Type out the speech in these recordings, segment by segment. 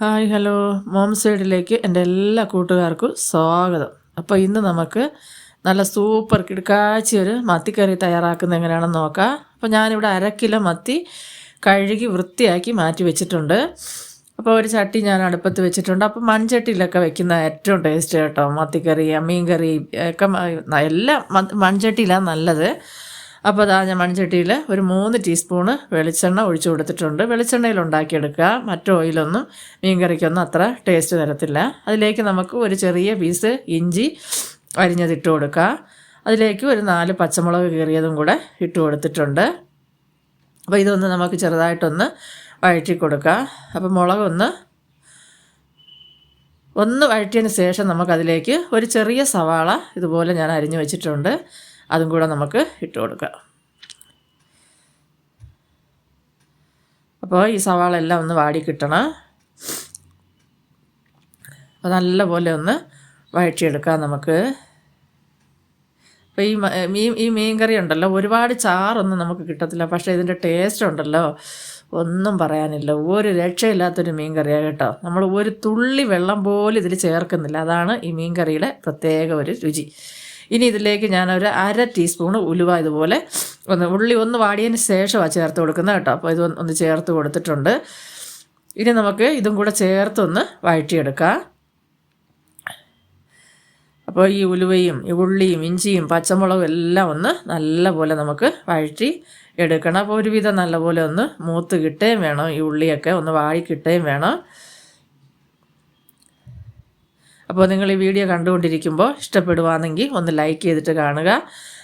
Hi hello mom സൈഡിലേക്ക് എൻ്റെ എല്ലാ കൂട്ടുകാർക്കും സ്വാഗതം. അപ്പോൾ ഇന്ന് നമുക്ക് നല്ല സൂപ്പർ കിടക്കാച്ചി ഒരു മത്തിക്കറി തയ്യാറാക്കുന്നത് എങ്ങനെയാണെന്ന് നോക്കാം. അപ്പോൾ ഞാനിവിടെ 1/2 കിലോ മത്തി കഴുകി വൃത്തിയാക്കി മാറ്റി വെച്ചിട്ടുണ്ട്. അപ്പോൾ ഒരു ചട്ടി ഞാൻ അടുപ്പത്ത് വെച്ചിട്ടുണ്ട്. അപ്പോൾ മൺചട്ടിയിലൊക്കെ വെക്കുന്ന ഏറ്റവും ടേസ്റ്റ് കേട്ടോ മത്തിക്കറി മീൻകറി ഒക്കെ എല്ലാം മൺചട്ടിയിലാണ് നല്ലത്. അപ്പോൾ അതാ ഞാൻ മൺചട്ടിയിൽ ഒരു 3 ടീസ്പൂണ് വെളിച്ചെണ്ണ ഒഴിച്ചു കൊടുത്തിട്ടുണ്ട്. വെളിച്ചെണ്ണയിൽ ഉണ്ടാക്കിയെടുക്കുക, മറ്റു ഓയിലൊന്നും മീൻകറിക്കൊന്നും അത്ര ടേസ്റ്റ് തരത്തില്ല. അതിലേക്ക് നമുക്ക് ഒരു ചെറിയ പീസ് ഇഞ്ചി അരിഞ്ഞതിട്ട് കൊടുക്കുക. അതിലേക്ക് ഒരു 4 പച്ചമുളക് കീറിയതും കൂടെ ഇട്ട് കൊടുത്തിട്ടുണ്ട്. അപ്പോൾ ഇതൊന്ന് നമുക്ക് ചെറുതായിട്ടൊന്ന് വഴറ്റി കൊടുക്കുക. അപ്പോൾ മുളകൊന്ന് വഴറ്റിയതിന് ശേഷം നമുക്കതിലേക്ക് ഒരു ചെറിയ സവാള ഇതുപോലെ ഞാൻ അരിഞ്ഞു വെച്ചിട്ടുണ്ട്, അതും കൂടെ നമുക്ക് ഇട്ട് കൊടുക്കാം. അപ്പോൾ ഈ സവാള എല്ലാം ഒന്ന് വാടി കിട്ടണം. അപ്പോൾ നല്ലപോലെ ഒന്ന് വഴറ്റിയെടുക്കാം നമുക്ക്. അപ്പോൾ ഈ മീൻ കറി ഉണ്ടല്ലോ, ഒരുപാട് ചാറൊന്നും നമുക്ക് കിട്ടത്തില്ല, പക്ഷേ ഇതിൻ്റെ ടേസ്റ്റ് ഉണ്ടല്ലോ ഒന്നും പറയാനില്ല. ഒരു രക്ഷയില്ലാത്തൊരു മീൻ കറിയാണ് കേട്ടോ. നമ്മൾ ഒരു തുള്ളി വെള്ളം പോലും ഇതിൽ ചേർക്കുന്നില്ല. അതാണ് ഈ മീൻ കറിയുടെ പ്രത്യേക ഒരു രുചി. ഇനി ഇതിലേക്ക് ഞാനൊരു 1/2 ടീസ്പൂൺ ഉലുവ ഇതുപോലെ ഉള്ളി ഒന്ന് വാടിയതിന് ശേഷമാണ് ചേർത്ത് കൊടുക്കുന്നത് കേട്ടോ. അപ്പോൾ ഇതൊന്ന് ചേർത്ത് കൊടുത്തിട്ടുണ്ട്. ഇനി നമുക്ക് ഇതും കൂടെ ചേർത്തൊന്ന് വഴറ്റിയെടുക്കാം. അപ്പോൾ ഈ ഉലുവയും ഈ ഉള്ളിയും ഇഞ്ചിയും പച്ചമുളകും എല്ലാം ഒന്ന് നല്ലപോലെ നമുക്ക് വഴറ്റി എടുക്കണം. അപ്പോൾ ഒരുവിധം നല്ലപോലെ ഒന്ന് മൂത്ത് കിട്ടുകയും വേണം, ഈ ഉള്ളിയൊക്കെ ഒന്ന് വാഴി കിട്ടുകയും വേണം. അപ്പോൾ നിങ്ങൾ ഈ വീഡിയോ കണ്ടുകൊണ്ടിരിക്കുമ്പോൾ ഇഷ്ടപ്പെടുവാണെങ്കിൽ ഒന്ന് ലൈക്ക് ചെയ്തിട്ട് കാണുക.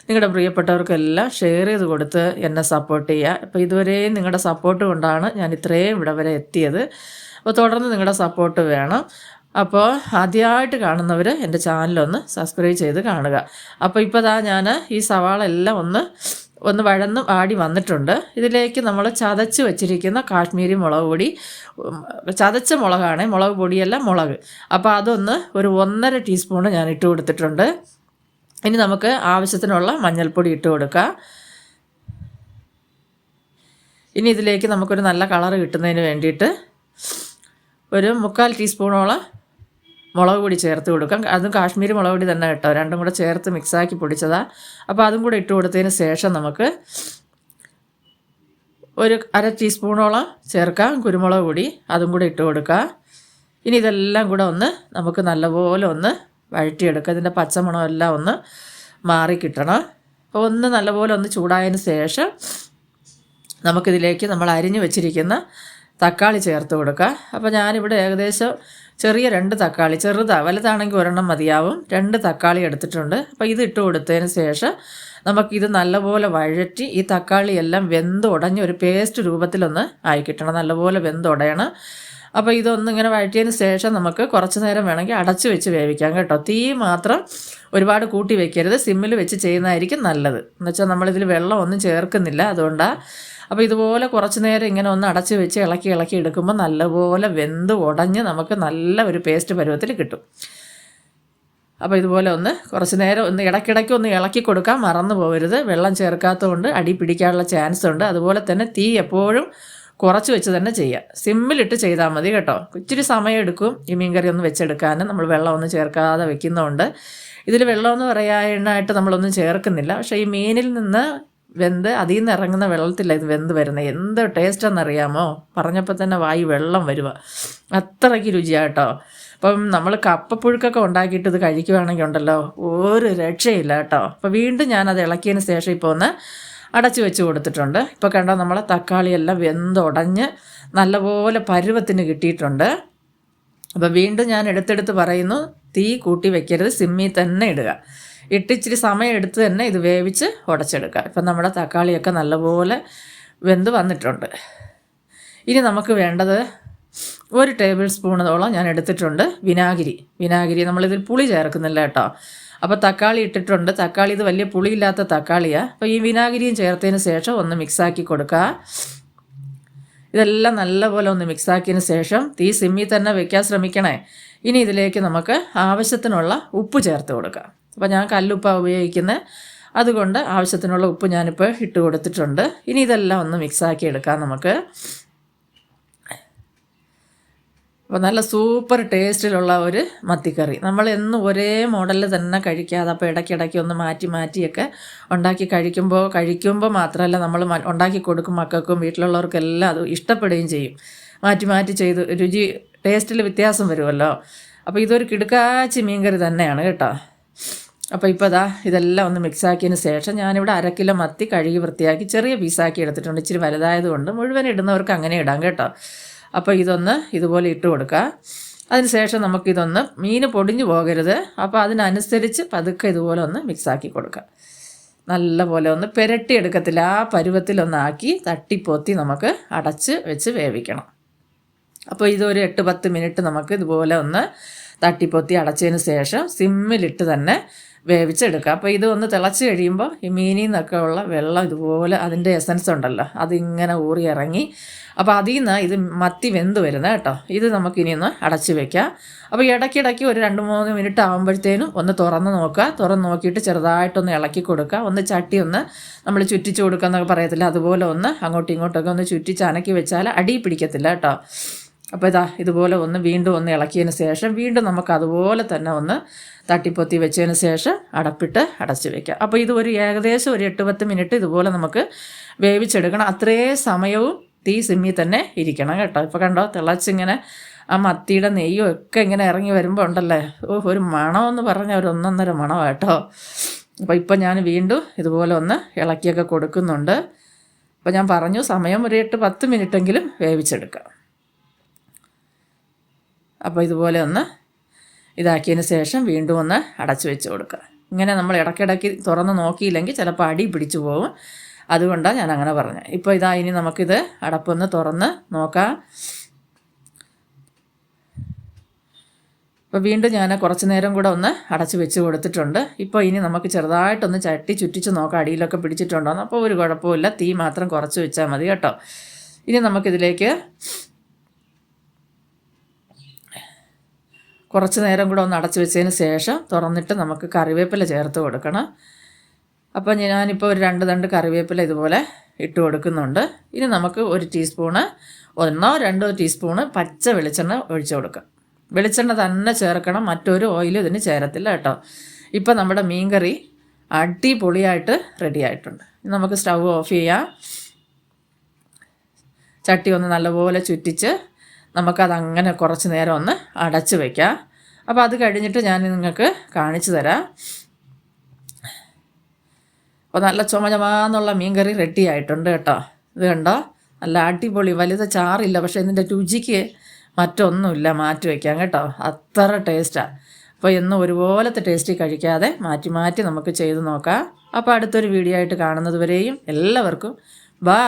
നിങ്ങളുടെ പ്രിയപ്പെട്ടവർക്കെല്ലാം ഷെയർ ചെയ്ത് കൊടുത്ത് എന്നെ സപ്പോർട്ട് ചെയ്യുക. അപ്പോൾ ഇതുവരെയും നിങ്ങളുടെ സപ്പോർട്ട് കൊണ്ടാണ് ഞാൻ ഇത്രയും ഇവിടെ വരെ എത്തിയത്. അപ്പോൾ തുടർന്ന് നിങ്ങളുടെ സപ്പോർട്ട് വേണം. അപ്പോൾ ആദ്യമായിട്ട് കാണുന്നവർ എൻ്റെ ചാനലൊന്ന് സബ്സ്ക്രൈബ് ചെയ്ത് കാണുക. അപ്പോൾ ഇപ്പോൾ ഞാൻ ഈ സവാള എല്ലാം ഒന്ന് വഴന്ന് വാടി വന്നിട്ടുണ്ട്. ഇതിലേക്ക് നമ്മൾ ചതച്ച് വെച്ചിരിക്കുന്ന കാശ്മീരി മുളക് പൊടി, ചതച്ച മുളകാണ്, മുളക് പൊടിയല്ല മുളക്. അപ്പോൾ അതൊന്ന് ഒരു 1.5 ടീസ്പൂണ് ഞാൻ ഇട്ട് കൊടുത്തിട്ടുണ്ട്. ഇനി നമുക്ക് ആവശ്യത്തിനുള്ള മഞ്ഞൾപ്പൊടി ഇട്ട് കൊടുക്കാം. ഇനി ഇതിലേക്ക് നമുക്കൊരു നല്ല കളർ കിട്ടുന്നതിന് വേണ്ടിയിട്ട് ഒരു 3/4 ടീസ്പൂണോളം മുളക് പൊടി ചേർത്ത് കൊടുക്കാം. അതും കാശ്മീരി മുളക് പൊടി തന്നെ കേട്ടോ, രണ്ടും കൂടെ ചേർത്ത് മിക്സാക്കി പൊടിച്ചതാണ്. അപ്പോൾ അതും കൂടെ ഇട്ട് കൊടുത്തതിന് ശേഷം നമുക്ക് ഒരു 1/2 ടീസ്പൂണോളം ചേർക്കാം കുരുമുളക് പൊടി, അതും കൂടെ ഇട്ട് കൊടുക്കുക. ഇനി ഇതെല്ലാം കൂടെ നമുക്ക് നല്ലപോലെ വഴറ്റിയെടുക്കുക. ഇതിൻ്റെ പച്ചമണം എല്ലാം ഒന്ന് മാറിക്കിട്ടണം. അപ്പോൾ നല്ലപോലെ ചൂടായതിന് ശേഷം നമുക്കിതിലേക്ക് നമ്മൾ അരിഞ്ഞു വെച്ചിരിക്കുന്ന തക്കാളി ചേർത്ത് കൊടുക്കുക. അപ്പോൾ ഞാനിവിടെ ഏകദേശം ചെറിയ 2 തക്കാളി, വലുതാണെങ്കിൽ 1 മതിയാവും, 2 തക്കാളി എടുത്തിട്ടുണ്ട്. അപ്പോൾ ഇത് ഇട്ട് കൊടുത്തതിന് ശേഷം നമുക്കിത് നല്ലപോലെ വഴറ്റി ഈ തക്കാളി എല്ലാം വെന്തുടഞ്ഞ് ഒരു പേസ്റ്റ് രൂപത്തിലൊന്ന് ആയി കിട്ടണം, നല്ലപോലെ വെന്തുടയണം. അപ്പോൾ ഇങ്ങനെ വഴറ്റിയതിന് ശേഷം നമുക്ക് കുറച്ച് നേരം വേണമെങ്കിൽ അടച്ച് വെച്ച് വേവിക്കാം കേട്ടോ. തീ മാത്രം ഒരുപാട് കൂട്ടി വെക്കരുത്, സിമ്മിൽ വെച്ച് ചെയ്യുന്നതായിരിക്കും നല്ലത്. എന്നുവെച്ചാൽ നമ്മളിതിൽ വെള്ളമൊന്നും ചേർക്കുന്നില്ല, അതുകൊണ്ടാണ്. അപ്പോൾ ഇതുപോലെ കുറച്ച് നേരം ഇങ്ങനെ അടച്ച് വെച്ച് ഇളക്കി എടുക്കുമ്പോൾ നല്ലപോലെ വെന്ത് ഉടഞ്ഞ് നമുക്ക് നല്ല ഒരു പേസ്റ്റ് പരുവത്തിൽ കിട്ടും. അപ്പോൾ ഇതുപോലെ കുറച്ച് നേരം ഇടയ്ക്കിടയ്ക്ക് ഇളക്കി കൊടുക്കാൻ മറന്നു പോകരുത്. വെള്ളം ചേർക്കാത്തതുകൊണ്ട് അടി പിടിക്കാനുള്ള ചാൻസ് ഉണ്ട്. അതുപോലെ തന്നെ തീ എപ്പോഴും കുറച്ച് വെച്ച് തന്നെ ചെയ്യുക, സിമ്മിലിട്ട് ചെയ്താൽ മതി കേട്ടോ. ഇച്ചിരി സമയം എടുക്കും ഈ മീൻകറി വെച്ചെടുക്കാൻ, നമ്മൾ വെള്ളമൊന്നും ചേർക്കാതെ വെക്കുന്നതുകൊണ്ട്. ഇതിൽ വെള്ളമെന്ന് പറയാനായിട്ട് നമ്മളൊന്നും ചേർക്കുന്നില്ല, പക്ഷേ ഈ മീനിൽ നിന്ന് വെന്ത് അതിൽ നിന്ന് ഇറങ്ങുന്ന വെള്ളത്തില്ല ഇത് വെന്ത് വരുന്നത്. എന്ത് ടേസ്റ്റെന്നറിയാമോ, പറഞ്ഞപ്പോൾ തന്നെ വായി വെള്ളം വരുക, അത്രയ്ക്ക് രുചിയാട്ടോ. അപ്പം നമ്മൾ കപ്പപ്പുഴുക്കൊക്കെ ഉണ്ടാക്കിയിട്ട് ഇത് കഴിക്കുകയാണെങ്കിൽ ഉണ്ടല്ലോ ഒരു രക്ഷയില്ല കേട്ടോ. അപ്പോൾ വീണ്ടും ഞാനത് ഇളക്കിയതിന് ശേഷം ഇപ്പോൾ അടച്ചു വെച്ച് കൊടുത്തിട്ടുണ്ട്. ഇപ്പോൾ കണ്ടോ നമ്മളെ തക്കാളിയെല്ലാം വെന്തുടഞ്ഞ് നല്ലപോലെ പരുവത്തിന് കിട്ടിയിട്ടുണ്ട്. അപ്പോൾ വീണ്ടും ഞാൻ എടുത്തെടുത്ത് പറയുന്നു, തീ കൂട്ടി വെക്കരുത്, സിമ്മിൽ തന്നെ ഇടുക. ഇച്ചിരി സമയം എടുത്ത് തന്നെ ഇത് വേവിച്ച് ഉടച്ചെടുക്കുക. ഇപ്പം നമ്മുടെ തക്കാളിയൊക്കെ നല്ലപോലെ വെന്ത് വന്നിട്ടുണ്ട്. ഇനി നമുക്ക് വേണ്ടത് 1 ടേബിൾ സ്പൂണോളം ഞാൻ എടുത്തിട്ടുണ്ട് വിനാഗിരി. നമ്മളിതിൽ പുളി ചേർക്കുന്നില്ല കേട്ടോ. അപ്പോൾ തക്കാളി ഇട്ടിട്ടുണ്ട്. തക്കാളി ഇത് വലിയ പുളിയില്ലാത്ത തക്കാളിയാണ്. അപ്പോൾ ഈ വിനാഗിരിയും ചേർത്തതിന് ശേഷം മിക്സാക്കി കൊടുക്കുക. ഇതെല്ലാം നല്ലപോലെ മിക്സാക്കിയതിന് ശേഷം തീ സിമ്മിൽ തന്നെ വെക്കാൻ ശ്രമിക്കണേ. ഇനി ഇതിലേക്ക് നമുക്ക് ആവശ്യത്തിനുള്ള ഉപ്പ് ചേർത്ത് കൊടുക്കാം. അപ്പോൾ ഞാൻ കല്ലുപ്പാണ് ഉപയോഗിക്കുന്നത്, അതുകൊണ്ട് ആവശ്യത്തിനുള്ള ഉപ്പ് ഞാനിപ്പോൾ ഇട്ട് കൊടുത്തിട്ടുണ്ട്. ഇനി ഇതെല്ലാം മിക്സാക്കി എടുക്കാം നമുക്ക്. അപ്പോൾ നല്ല സൂപ്പർ ടേസ്റ്റിലുള്ള ഒരു മത്തിക്കറി. നമ്മൾ എന്നും ഒരേ മോഡലിൽ തന്നെ കഴിക്കാതെ അപ്പോൾ ഇടയ്ക്കിടയ്ക്ക് ഒന്ന് മാറ്റിയൊക്കെ ഉണ്ടാക്കി കഴിക്കുമ്പോൾ മാത്രമല്ല നമ്മൾ ഉണ്ടാക്കി കൊടുക്കും മക്കൾക്കും വീട്ടിലുള്ളവർക്കെല്ലാം അത് ഇഷ്ടപ്പെടുകയും ചെയ്യും. മാറ്റി ചെയ്ത് രുചി ടേസ്റ്റിൽ വ്യത്യാസം വരുമല്ലോ. അപ്പോൾ ഇതൊരു കിടുക്കാച്ചി മീൻകറി തന്നെയാണ് കേട്ടോ. അപ്പോൾ ഇപ്പോൾ ഇതെല്ലാം ഒന്ന് മിക്സാക്കിയതിന് ശേഷം ഞാനിവിടെ 1/2 കിലോ മത്തി കഴുകി വൃത്തിയാക്കി ചെറിയ പീസാക്കി എടുത്തിട്ടുണ്ട്. ഇച്ചിരി വലുതായതുകൊണ്ട് മുഴുവൻ ഇടുന്നവർക്ക് അങ്ങനെ ഇടാം കേട്ടോ. അപ്പോൾ ഇതൊന്ന് ഇതുപോലെ ഇട്ട് കൊടുക്കുക. അതിന് ശേഷം നമുക്കിതൊന്ന് മീൻ പൊടിഞ്ഞു പോകരുത്. അപ്പോൾ അതിനനുസരിച്ച് പതുക്കെ ഇതുപോലെ ഒന്ന് മിക്സാക്കി കൊടുക്കുക. നല്ലപോലെ ഒന്ന് പുരട്ടി എടുക്കത്തില്ല, ആ പരുവത്തിലൊന്നാക്കി തട്ടിപ്പൊത്തി നമുക്ക് അടച്ച് വെച്ച് വേവിക്കണം. അപ്പോൾ ഇതൊരു 8-10 മിനിറ്റ് നമുക്ക് ഇതുപോലെ ഒന്ന് തട്ടിപ്പൊത്തി അടച്ചതിന് ശേഷം സിമ്മിലിട്ട് തന്നെ വേവിച്ചെടുക്കുക. അപ്പോൾ ഇത് ഒന്ന് തിളച്ച് കഴിയുമ്പോൾ ഈ മീനിൽ നിന്നൊക്കെ ഉള്ള വെള്ളം ഇതുപോലെ അതിൻ്റെ എസൻസ് ഉണ്ടല്ലോ അതിങ്ങനെ ഊറി ഇറങ്ങി അപ്പോൾ അതിൽ നിന്ന് ഇത് മത്തി വെന്ത് വരുന്നത് കേട്ടോ. ഇത് നമുക്കിനി ഒന്ന് അടച്ച് വെക്കാം. അപ്പോൾ ഇടയ്ക്കിടയ്ക്ക് ഒരു 2-3 മിനിറ്റ് ആകുമ്പോഴത്തേനും ഒന്ന് തുറന്ന് നോക്കുക. തുറന്ന് നോക്കിയിട്ട് ചെറുതായിട്ടൊന്ന് ഇളക്കി കൊടുക്കുക. ഒന്ന് ചട്ടി ഒന്ന് നമ്മൾ ചുറ്റിച്ച് കൊടുക്കുക എന്നൊക്കെ പറയത്തില്ല, അതുപോലെ ഒന്ന് അങ്ങോട്ടും ഇങ്ങോട്ടൊക്കെ ഒന്ന് ചുറ്റിച്ച് അനക്കി വെച്ചാൽ അടി പിടിക്കത്തില്ല കേട്ടോ. അപ്പോൾ ഇതുപോലെ ഒന്ന് വീണ്ടും ഒന്ന് ഇളക്കിയതിന് ശേഷം വീണ്ടും നമുക്ക് അതുപോലെ തന്നെ ഒന്ന് തട്ടിപ്പൊത്തി വെച്ചതിന് ശേഷം അടപ്പിട്ട് അടച്ച് വയ്ക്കാം. അപ്പോൾ ഇത് ഏകദേശം ഒരു 8-10 മിനിറ്റ് ഇതുപോലെ നമുക്ക് വേവിച്ചെടുക്കണം. അത്രയും സമയവും തീ സിമ്മിൽ തന്നെ ഇരിക്കണം കേട്ടോ. ഇപ്പോൾ കണ്ടോ തിളച്ചിങ്ങനെ ആ മത്തിയുടെ നെയ്യും ഒക്കെ ഇങ്ങനെ ഇറങ്ങി വരുമ്പോൾ ഉണ്ടല്ലേ, ഒരു മണമെന്ന് പറഞ്ഞാൽ ഒരു 1.5 മണം കേട്ടോ. അപ്പോൾ ഇപ്പം ഞാൻ വീണ്ടും ഇതുപോലെ ഒന്ന് ഇളക്കിയൊക്കെ കൊടുക്കുന്നുണ്ട്. അപ്പോൾ ഞാൻ പറഞ്ഞു സമയം ഒരു 8-10 മിനിറ്റെങ്കിലും വേവിച്ചെടുക്കാം. അപ്പോൾ ഇതുപോലെ ഒന്ന് ഇതാക്കിയതിന് ശേഷം വീണ്ടും ഒന്ന് അടച്ചു വെച്ച് കൊടുക്കുക. ഇങ്ങനെ നമ്മൾ ഇടയ്ക്കിടയ്ക്ക് തുറന്ന് നോക്കിയില്ലെങ്കിൽ ചിലപ്പോൾ അടി പിടിച്ചു പോകും. അതുകൊണ്ടാണ് ഞാൻ അങ്ങനെ പറഞ്ഞത്. ഇപ്പോൾ ഇനി നമുക്കിത് അടപ്പൊന്ന് തുറന്ന് നോക്കാം. അപ്പോൾ വീണ്ടും ഞാൻ കുറച്ച് നേരം കൂടെ ഒന്ന് അടച്ച് വെച്ച് കൊടുത്തിട്ടുണ്ട്. ഇപ്പോൾ ഇനി നമുക്ക് ചെറുതായിട്ടൊന്ന് ചട്ടി ചുറ്റിച്ച് നോക്കാം അടിയിലൊക്കെ പിടിച്ചിട്ടുണ്ടോയെന്ന്. അപ്പോൾ ഒരു കുഴപ്പമില്ല, തീ മാത്രം കുറച്ച് വെച്ചാൽ മതി കേട്ടോ. ഇനി നമുക്കിതിലേക്ക് കുറച്ച് നേരം കൂടെ ഒന്ന് അടച്ച് വെച്ചതിന് ശേഷം തുറന്നിട്ട് നമുക്ക് കറിവേപ്പില ചേർത്ത് കൊടുക്കണം. അപ്പോൾ ഞാനിപ്പോൾ ഒരു 2 തണ്ട് കറിവേപ്പില ഇതുപോലെ ഇട്ട് കൊടുക്കുന്നുണ്ട്. ഇനി നമുക്ക് 1 ടീസ്പൂണ് 1-2 ടീസ്പൂണ് പച്ച വെളിച്ചെണ്ണ ഒഴിച്ച് കൊടുക്കാം. വെളിച്ചെണ്ണ തന്നെ ചേർക്കണം, മറ്റൊരു ഓയിലും ഇതിന് ചേരത്തില്ല കേട്ടോ. ഇപ്പോൾ നമ്മുടെ മീൻകറി അടിപൊളിയായിട്ട് റെഡി ആയിട്ടുണ്ട്. നമുക്ക് സ്റ്റൗ ഓഫ് ചെയ്യാം. ചട്ടി ഒന്ന് നല്ലപോലെ ചുറ്റിച്ച് നമുക്കതങ്ങനെ കുറച്ച് നേരം ഒന്ന് അടച്ച് വയ്ക്കാം. അപ്പോൾ അത് കഴിഞ്ഞിട്ട് ഞാൻ നിങ്ങൾക്ക് കാണിച്ചു തരാം. അപ്പോൾ നല്ല ചുമചുമാന്നുള്ള മീൻകറി റെഡി ആയിട്ടുണ്ട് കേട്ടോ. ഇത് കണ്ടോ, നല്ല അടിപൊളി, വലുത് ചാറില്ല, പക്ഷേ ഇതിൻ്റെ രുചിക്ക് മറ്റൊന്നുമില്ല, മാറ്റി വയ്ക്കാം കേട്ടോ. അത്ര ടേസ്റ്റാണ്. അപ്പോൾ എന്നും ഒരുപോലത്തെ ടേസ്റ്റ് കഴിക്കാതെ മാറ്റി നമുക്ക് ചെയ്ത് നോക്കാം. അപ്പോൾ അടുത്തൊരു വീഡിയോ ആയിട്ട് കാണുന്നത് വരെയും എല്ലാവർക്കും ബൈ.